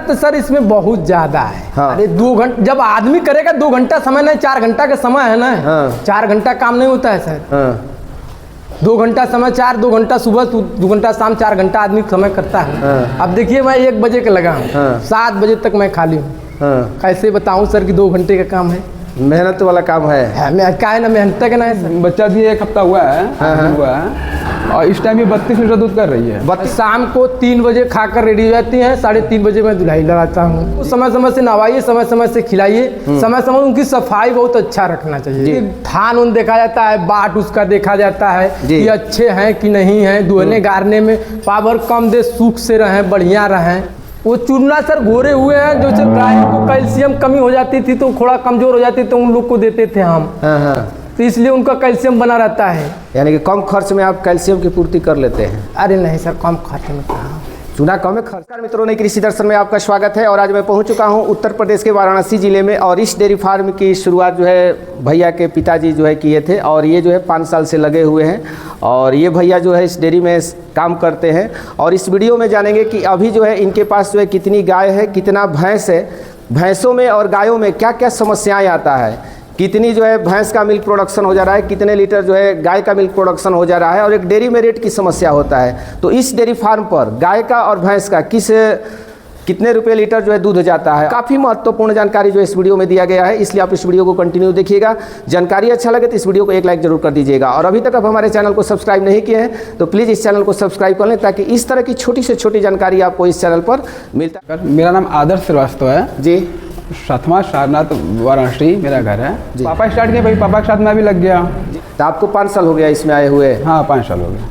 मेहनत तो सर इसमें बहुत ज्यादा है। हाँ। अरे 2 घंटा जब आदमी करेगा 2 घंटा समय नहीं, 4 घंटा का समय है ना। हाँ। 4 घंटा काम नहीं होता है सर। हाँ। 2 घंटा समय, 2 घंटा सुबह, 2 घंटा शाम, 4 घंटा आदमी समय करता है। हाँ। अब देखिए मैं 1 बजे का लगा हूँ। हाँ। 7 बजे तक मैं खाली हूँ। हाँ। कैसे बताऊँ सर कि 2 घंटे का काम है। मेहनत वाला काम है। मैं क्या है ना, मेहनत का ना है सर। बच्चा दिए 1 हफ्ता हुआ है, हुआ है, और इस टाइम ये 32 लीटर दूध कर रही है। शाम को 3 बजे खाकर रेडी हो जाती हैं, 3:30 बजे मैं दुलाई लगाता हूँ। समय समय से नहवाइए, समय समय से खिलाइए, समय समय उनकी सफाई बहुत अच्छा रखना चाहिए। थान उन देखा जाता है, बाट उसका देखा जाता है कि अच्छे हैं कि नहीं हैं, दुहने गारने में पावर कम दे, सूख से रहें, बढ़िया रहें। वो चूना सर घोरे हुए हैं, जो सर गाय को कैल्शियम कमी हो जाती थी तो थोड़ा कमजोर हो जाती, तो उन लोग को देते थे हम। तो इसलिए उनका कैल्शियम बना रहता है। यानी कि कम खर्च में आप कैल्शियम की पूर्ति कर लेते हैं। अरे नहीं सर, कम खर्च में कहाँ, चूना कम है खर्च। नमस्कार मित्रों, नई कृषि दर्शन में आपका स्वागत है। और आज मैं पहुंच चुका हूं उत्तर प्रदेश के वाराणसी ज़िले में, और इस डेयरी फार्म की शुरुआत जो है भैया के पिताजी जो है किए थे, और ये जो है 5 साल से लगे हुए हैं। और ये भैया जो है इस डेयरी में काम करते हैं, और इस वीडियो में जानेंगे कि अभी जो है इनके पास जो है कितनी गाय है, कितना भैंस है, भैंसों में और गायों में क्या क्या समस्याएँ आता है, कितनी जो है भैंस का मिल्क प्रोडक्शन हो जा रहा है, कितने लीटर जो है गाय का मिल्क प्रोडक्शन हो जा रहा है, और एक डेयरी में रेट की समस्या होता है। तो इस डेयरी फार्म पर गाय का और भैंस का कितने रुपए लीटर जो है दूध जाता है, काफ़ी महत्वपूर्ण जानकारी जो इस वीडियो में दिया गया है। इसलिए आप इस वीडियो को कंटिन्यू देखिएगा। जानकारी अच्छा लगे तो इस वीडियो को एक लाइक जरूर कर दीजिएगा, और अभी तक आप हमारे चैनल को सब्सक्राइब नहीं किए हैं तो प्लीज़ इस चैनल को सब्सक्राइब कर लें, ताकि इस तरह की छोटी से छोटी जानकारी आपको इस चैनल पर मिलता है। मेरा नाम आदर्श श्रीवास्तव है जी। सातवां सारनाथ वाराणसी मेरा घर है। पापा स्टार्ट किए, भाई पापा के साथ मैं भी लग गया। तो आपको 5 साल हो गया इसमें आए हुए? हाँ, 5 साल हो गया।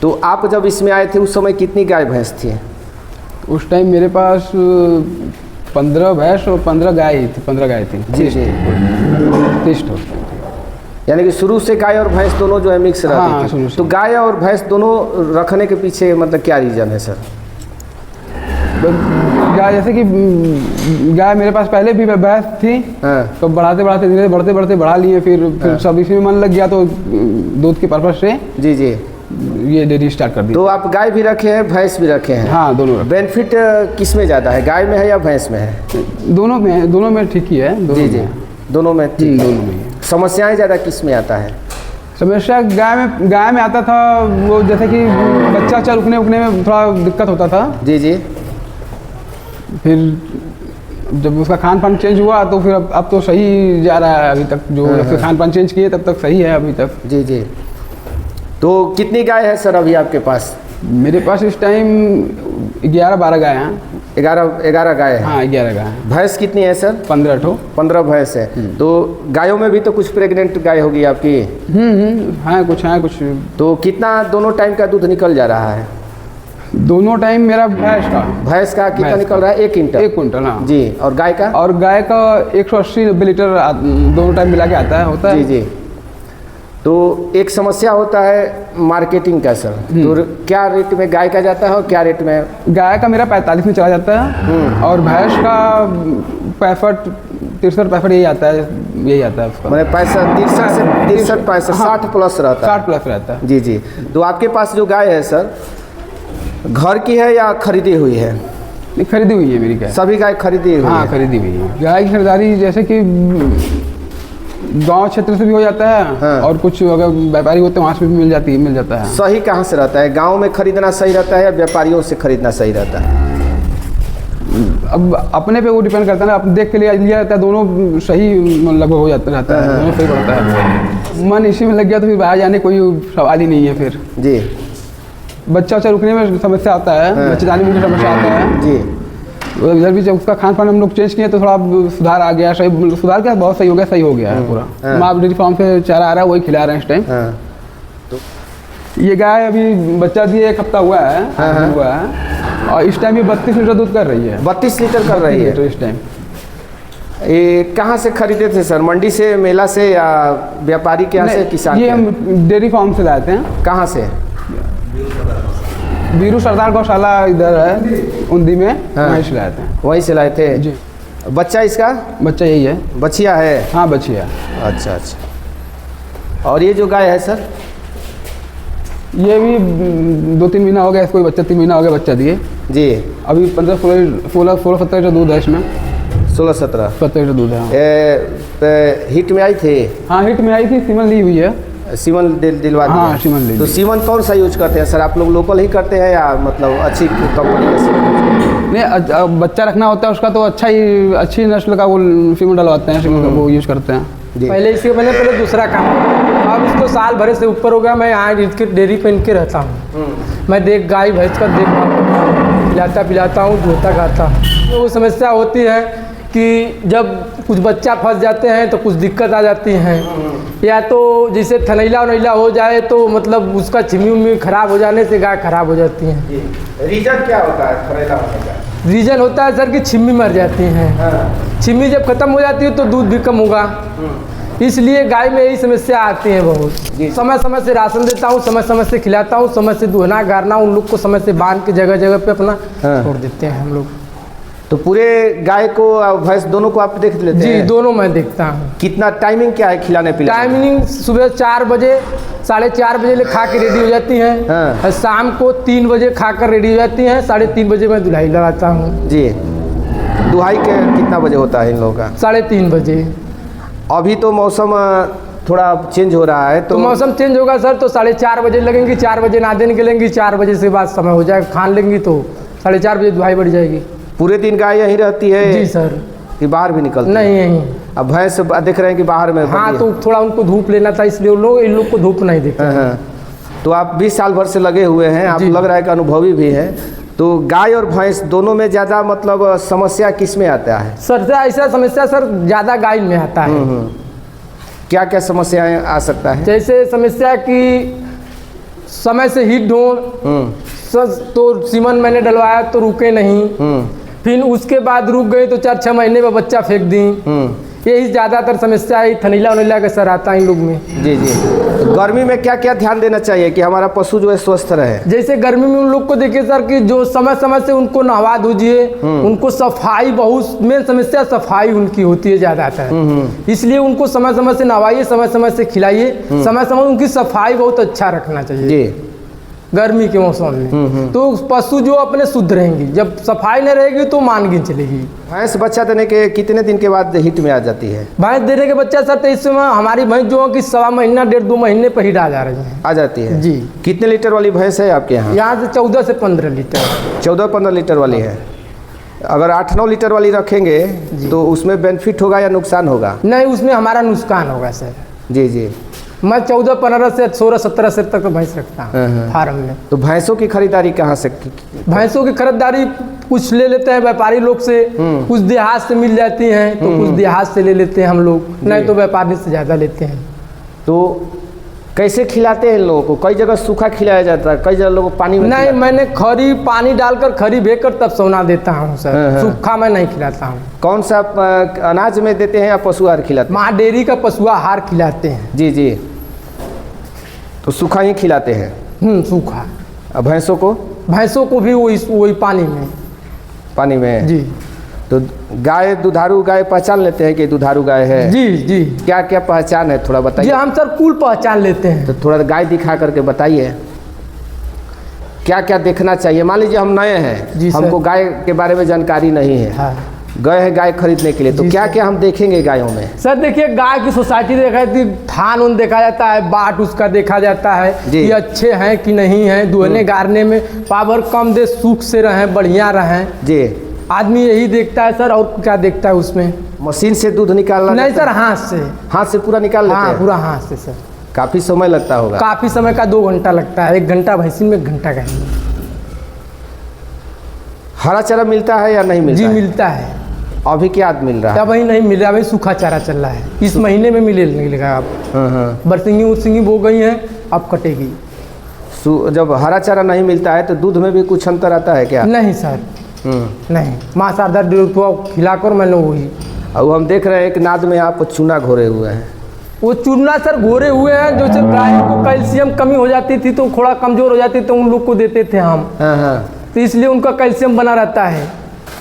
तो आप जब इसमें आए थे उस समय कितनी गाय भैंस थी? उस टाइम मेरे पास 15 भैंस और 15 गाय थी। 15 गाय थी। जी जी। 30 ठो। यानी कि शुरू से गाय और भैंस दोनों जो है मिक्स रहती थी। तो गाय और भैंस दोनों रखने के पीछे मतलब क्या रीज़न है सर? गाय जैसे कि गाय मेरे पास पहले भी भैंस थी। हाँ। तो बढ़ाते बढ़ाते धीरे बढ़ते बढ़ते बढ़ा लिए, फिर सब इसी में मन लग गया, तो दूध के पर्पज से जी जी ये डेयरी स्टार्ट कर दी। तो आप गाय भी रखे हैं, भैंस भी रखे हैं? हाँ, दोनों। बेनिफिट किस में ज़्यादा है, गाय में है या भैंस में है? दोनों में ठीक ही है। जी जी, दोनों में ठीक है। दोनों में। समस्याएं ज़्यादा किस में आता है? समस्या गाय में आता था, वो जैसे कि बच्चा रुकने उकने में थोड़ा दिक्कत होता था। जी जी। फिर जब उसका खान पान चेंज हुआ तो फिर अब तो सही जा रहा है अभी तक। जो खान पान चेंज किए तब तक सही है अभी तक। जी जी। तो कितनी गाय है सर अभी आपके पास? मेरे पास इस टाइम 11-12 गाय हैं। 11 गाय है? हाँ, 11 गाय हैं। भैंस कितनी है सर? 15 ठो। 15 भैंस है। तो गायों में भी तो कुछ प्रेग्नेंट गाय होगी आपकी? हाँ, कुछ। तो कितना दोनों टाइम का दूध निकल जा रहा है? दोनों टाइम मेरा भैंस का कितना निकल रहा है? 1 क्विंटल। 1 क्विंटल, हाँ जी। और गाय का? और गाय का 180-90 लीटर दोनों टाइम मिला के होता है। जी जी। तो एक समस्या होता है मार्केटिंग का सर, तो क्या रेट में गाय का जाता है और क्या रेट में? गाय का मेरा 45 में चला जाता है, और भैंस का 63-65 यही आता है उसका। मैंने 63-65 60 प्लस रहता है। 60 प्लस रहता है। जी जी। तो आपके पास जो गाय है सर, घर की है या खरीदी हुई है? खरीदी हुई है मेरी गाय। सभी गाय खरीदी हुई? हाँ, खरीदी हुई है। गाय की खरीदारी जैसे कि गांव क्षेत्र से भी हो जाता है। हाँ। और कुछ अगर व्यापारी होते हैं वहाँ से भी मिल जाता है। सही कहाँ से रहता है, गांव में खरीदना सही रहता है या व्यापारियों से खरीदना सही रहता है? अब अपने पे वो डिपेंड करता है ना, अपने देख के लिया जाता है। दोनों सही लगभग हो जाता रहता है। दोनों सही पड़ता है। मन इसी में लग गया तो फिर बाहर जाने कोई सवाल ही नहीं है। फिर जी, बच्चा रुकने में समस्या आता है। बच्चे जाने में समस्या आता है जी। इधर भी जब उसका खान पान हम लोग चेंज किए तो थोड़ा सुधार आ गया। सही सुधार क्या, बहुत सही हो गया है पूरा। हम आप डेयरी फार्म से चारा आ रहा है, वही खिला रहे हैं इस टाइम। तो ये गाय अभी बच्चा दिए 1 हफ्ता हुआ है, और इस टाइम ये 32 लीटर दूध कर रही है। 32 लीटर कर रही है इस टाइम। ये कहाँ से खरीदे थे सर, मंडी से, मेला से, या व्यापारी के यहाँ से, किसान? ये हम डेयरी फार्म से लाते हैं। कहाँ से? वीरू सरदार गौशाला इधर है उन्दी में। वहीं से लाए थे। वहीं से लाए थे जी। बच्चा इसका? बच्चा यही है। बछिया है? हाँ, बछिया। अच्छा। और ये जो गाय है सर? ये भी 2-3 महीना हो गया इसको, बच्चा 3 महीना हो गया बच्चा दिए। जी। अभी 15-16-17 लीटर दूध है इसमें। 16-17 लीटर दूध है। हिट में आई थी? हाँ हिट में आई थी, सीमन ली हुई है। सीमन दिलवा दी? हाँ सीमन ली। तो सीमन कौन सा यूज करते हैं सर आप लोग? लोकल ही करते हैं या मतलब अच्छी कंपनी का सीमन? नहीं, बच्चा रखना होता है उसका तो अच्छी नस्ल का वो सीमन डलवाते हैं, सीमन का वो यूज करते हैं। पहले इसके मैंने पहले दूसरा काम किया। अब इसको साल भरे से ऊपर हो गया, मैं यहाँ इसके डेयरी पे इनके रहता हूँ। मैं गाय भैंस का खिलाता पिलाता हूँ, धोता खाता हूँ। तो वो समस्या होती है कि जब कुछ बच्चा फंस जाते हैं तो कुछ दिक्कत आ जाती हैं, या तो जैसे थनैला वनैला हो जाए तो मतलब उसका छिमी उमी खराब हो जाने से गाय खराब हो जाती हैं। रीजन क्या होता है थनैला होने का? रीजन होता है सर कि छिमी मर जाती हैं। छिमी जब खत्म हो जाती है तो दूध भी कम होगा, इसलिए गाय में यही समस्या आती है बहुत। समय समय से राशन देता हूँ, समय समय से खिलाता हूँ, समय से दुहना गारना, उन लोग को समय से बांध के जगह जगह पे अपना छोड़ देते हैं हम लोग। तो पूरे गाय को और भैंस दोनों को आप देख लेते हैं? जी दोनों मैं देखता हूँ। कितना टाइमिंग क्या है खिलाने पिलाने? टाइमिंग सुबह 4 बजे 4:30 बजे खा के रेडी हो जाती हैं। और शाम को 3 बजे खा कर रेडी हो जाती हैं। 3:30 बजे मैं दुलाई लगाता हूँ। जी। दुहाई के कितना बजे होता है इन लोगों का? 3:30 बजे। अभी तो मौसम थोड़ा चेंज हो रहा है तो मौसम चेंज होगा सर तो 4:30 बजे लगेंगी। 4 बजे नहा देने के लेंगी, 4 बजे से बाद समय हो जाएगा, खान लेंगी तो 4:30 बजे दुहाई बढ़ जाएगी। पूरे दिन गाय यहीं रहती है? जी सर। कि बाहर भी निकलती? नहीं यहीं। अब भैंस देख रहे हैं कि बाहर में? हाँ तो थोड़ा उनको धूप लेना था इसलिए इन लोग को धूप नहीं देते। तो आप 20 साल भर से लगे हुए हैं, आप लग रहा है कि अनुभवी भी हैं। तो गाय और भैंस दोनों में ज़्यादा मतलब समस्या किस में आता है? सर ऐसा समस्या सर ज़्यादा गाय में आता है। क्या क्या समस्याएं आ सकता है? जैसे समस्या कि समय से हीट दो तो सीमन मैंने डलवाया तो रुके नहीं, फिर उसके बाद रुक गए तो 4-6 महीने में बच्चा फेंक दी। यही ज़्यादातर समस्या है, थनैला वनैला का सर आता है इन लोग में। जी जी। तो गर्मी में क्या क्या ध्यान देना चाहिए कि हमारा पशु जो है स्वस्थ रहे? जैसे गर्मी में उन लोग को देखिए सर कि जो समय समय से उनको नहवा दीजिए, उनको सफाई, बहुत मेन समस्या सफाई उनकी होती है ज़्यादातर, इसलिए उनको समय समय से नहवाइए, समय समय से खिलाइए, समय समय उनकी सफाई बहुत अच्छा रखना चाहिए जी गर्मी के मौसम में। तो पशु जो अपने शुद्ध रहेंगे, जब सफाई नहीं रहेगी तो मानगी चलेगी। भैंस बच्चा देने के कितने दिन के बाद हिट में आ जाती है? भैंस देने के बच्चा सर तो इस समय हमारी भैंस जो है कि 1.25 महीना 1.5-2 महीने पर हिट आ जा रही है। आ जाती है जी। कितने लीटर वाली भैंस है आपके यहाँ? यहाँ से 14 से 15 लीटर। 14-15 लीटर वाली है। अगर 8-9 लीटर वाली रखेंगे तो उसमें बेनिफिट होगा या नुकसान होगा? नहीं, उसमें हमारा नुकसान होगा सर। जी जी। मैं 14-15 से 16-17 से तक भैंस रखता हूँ फार्म में। तो भैंसों की खरीदारी कहाँ से? भैंसों की खरीदारी कुछ ले लेते हैं व्यापारी लोग से, कुछ देहात से मिल जाती हैं तो कुछ देहात से ले लेते हैं हम लोग, नहीं तो व्यापारी से ज़्यादा लेते हैं। तो कैसे खिलाते हैं लोगों को? कई जगह सूखा खिलाया जाता है, कई जगह लोगों को पानी में नहीं, मैंने खरी पानी डालकर खरी भेकर तब सोना देता हूँ सर, सूखा मैं नहीं खिलाता हूँ। कौन सा अनाज में देते हैं या पशु आहार खिलाते हैं? माँ डेयरी का पशु आहार खिलाते हैं। जी जी। तो सूखा ही खिलाते हैं? सूखा। अब भैंसों को? भैंसों को भी वही पानी में जी। तो गाय, दुधारू गाय पहचान लेते हैं कि दुधारू गाय है? जी जी। क्या क्या पहचान है थोड़ा बताइए। जी हम सर कुल पहचान लेते हैं। तो थोड़ा गाय दिखा करके बताइए क्या क्या देखना चाहिए। मान लीजिए हम नए हैं, हमको गाय के बारे में जानकारी नहीं है, हाँ। गए हैं गाय खरीदने के लिए, तो क्या क्या हम देखेंगे गायों में? सर देखिए, गाय की सोसाइटी देखा जाती है, थान उन देखा जाता है, बाट उसका देखा जाता है कि अच्छे हैं कि नहीं हैं, दुहने गारने में पावर कम दे, सुख से रहें, बढ़िया रहें जी। आदमी यही देखता है सर, और क्या देखता है उसमें? मशीन से दूध निकालना? नहीं सर, हाथ से पूरा निकाल लेते हैं। पूरा हाथ से सर। काफी समय लगता होगा? काफी समय का 2 घंटा लगता है, 1 घंटा भैंसी में, 1 घंटा गाय में। हरा चारा मिलता है या नहीं मिलता? जी मिलता है। अभी क्या मिल रहा है? अभी नहीं मिल रहा, अभी सूखा चारा चल रहा है, इस महीने में मिलेगा। आप बरसिंगी उरसिंगी बो गई है, अब कटेगी। जब हरा चारा नहीं मिलता है तो दूध में भी कुछ अंतर आता है क्या? नहीं सर, नहीं। माँ सादा खिलाकर मैंने वही। अब हम देख रहे हैं कि नाद में आप चूना घोरे हुए हैं। वो चूना सर घोरे हुए हैं, जैसे गाय को कैल्शियम कमी हो जाती थी तो थोड़ा कमजोर हो जाती तो उन लोग को देते थे हम, तो इसलिए उनका कैल्शियम बना रहता है।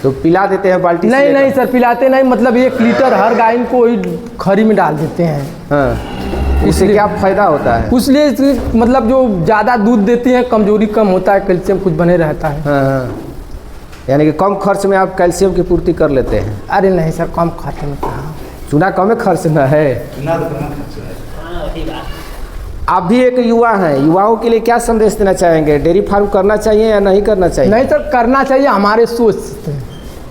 तो पिला देते हैं बाल्टी? नहीं सर, पिलाते नहीं, मतलब 1 लीटर हर गाय को ही खरी में डाल देते हैं। उससे इसलिए- क्या फायदा होता है? इसलिए मतलब जो ज़्यादा दूध देती हैं कमजोरी कम होता है, कैल्शियम कुछ बने रहता है। हाँ, यानी कि कम खर्च में आप कैल्शियम की पूर्ति कर लेते हैं। अरे नहीं सर, कम खाते में कहाँ। चूना कम खर्च में है। आप भी एक युवा हैं, युवाओं के लिए क्या संदेश देना चाहेंगे? डेयरी फार्म करना चाहिए या नहीं करना चाहिए? नहीं सर, करना चाहिए, हमारे सोच से।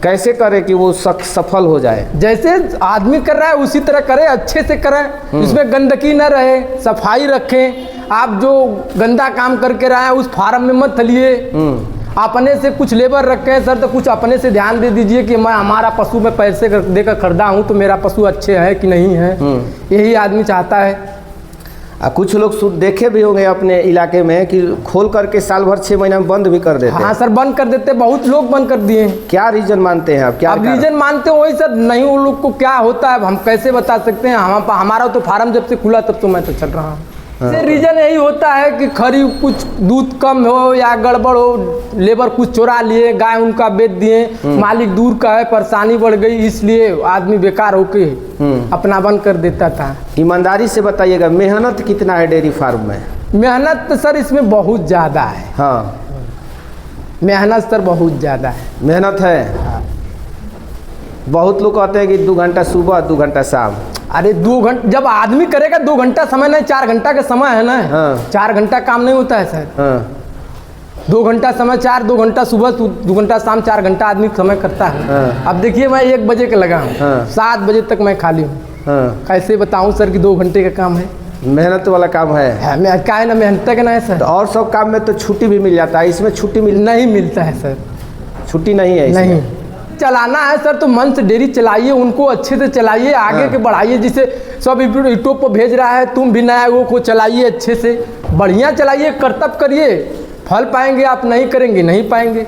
कैसे करें कि वो सफल हो जाए? जैसे आदमी कर रहा है उसी तरह करें, अच्छे से करें, इसमें गंदगी न रहे, सफाई रखें। आप जो गंदा काम करके रहे हैं उस फार्म में मत थलिए। अपने से कुछ लेबर रखें सर, तो कुछ अपने से ध्यान दे दीजिए कि मैं हमारा पशु में पैसे देकर खरीदा हूँ तो मेरा पशु अच्छे है कि नहीं है, यही आदमी चाहता है। कुछ लोग देखे भी होंगे अपने इलाके में कि खोल करके साल भर 6 महीना में बंद भी कर देते हैं। हाँ सर, बंद कर देते, बहुत लोग बंद कर दिए। क्या रीजन मानते हैं आप? क्या अब रीजन मानते हो वही सर, नहीं वो लोग को क्या होता है हम कैसे बता सकते हैं। हमारा तो फार्म जब से खुला तब तो मैं तो चल रहा हूँ। रीजन यही होता है कि खरी कुछ दूध कम हो या गड़बड़ हो, लेबर कुछ चुरा लिए, गाय उनका बेच दिए, मालिक दूर का है, परेशानी बढ़ गई, इसलिए आदमी बेकार होके अपना बंद कर देता था। ईमानदारी से बताइएगा, मेहनत कितना है डेयरी फार्म में? मेहनत तो सर इसमें बहुत ज़्यादा है। हाँ, मेहनत सर बहुत ज़्यादा है। मेहनत है। बहुत लोग कहते हैं कि 2 घंटा सुबह 2 घंटा शाम। अरे 2 घंटा जब आदमी करेगा 2 घंटा समय नहीं, 4 घंटा का समय है ना। हाँ। 4 घंटा काम नहीं होता है सर। हाँ, 2 घंटा समय, 2 घंटा सुबह, 2 घंटा शाम, 4 घंटा आदमी समय करता है। हाँ। अब देखिए मैं 1 बजे का लगा हूँ, हाँ। 7 बजे तक मैं खाली हूँ। हाँ, कैसे बताऊँ सर कि 2 घंटे का काम है। मेहनत वाला काम है। मैं क्या है ना, मेहनत का ना है तो सर। और सब काम में तो छुट्टी भी मिल जाता है, इसमें छुट्टी नहीं मिलता है सर, छुट्टी नहीं है इसमें। नहीं। चलाना है सर तो मन से डेयरी चलाइए, उनको अच्छे से चलाइए, आगे के बढ़ाइए। जिसे सब यूट्यूब पर भेज रहा है, तुम भी नया वो को चलाइए, अच्छे से बढ़िया चलाइए, कर्तव्य करिए, फल पाएंगे आप, नहीं करेंगे नहीं पाएंगे।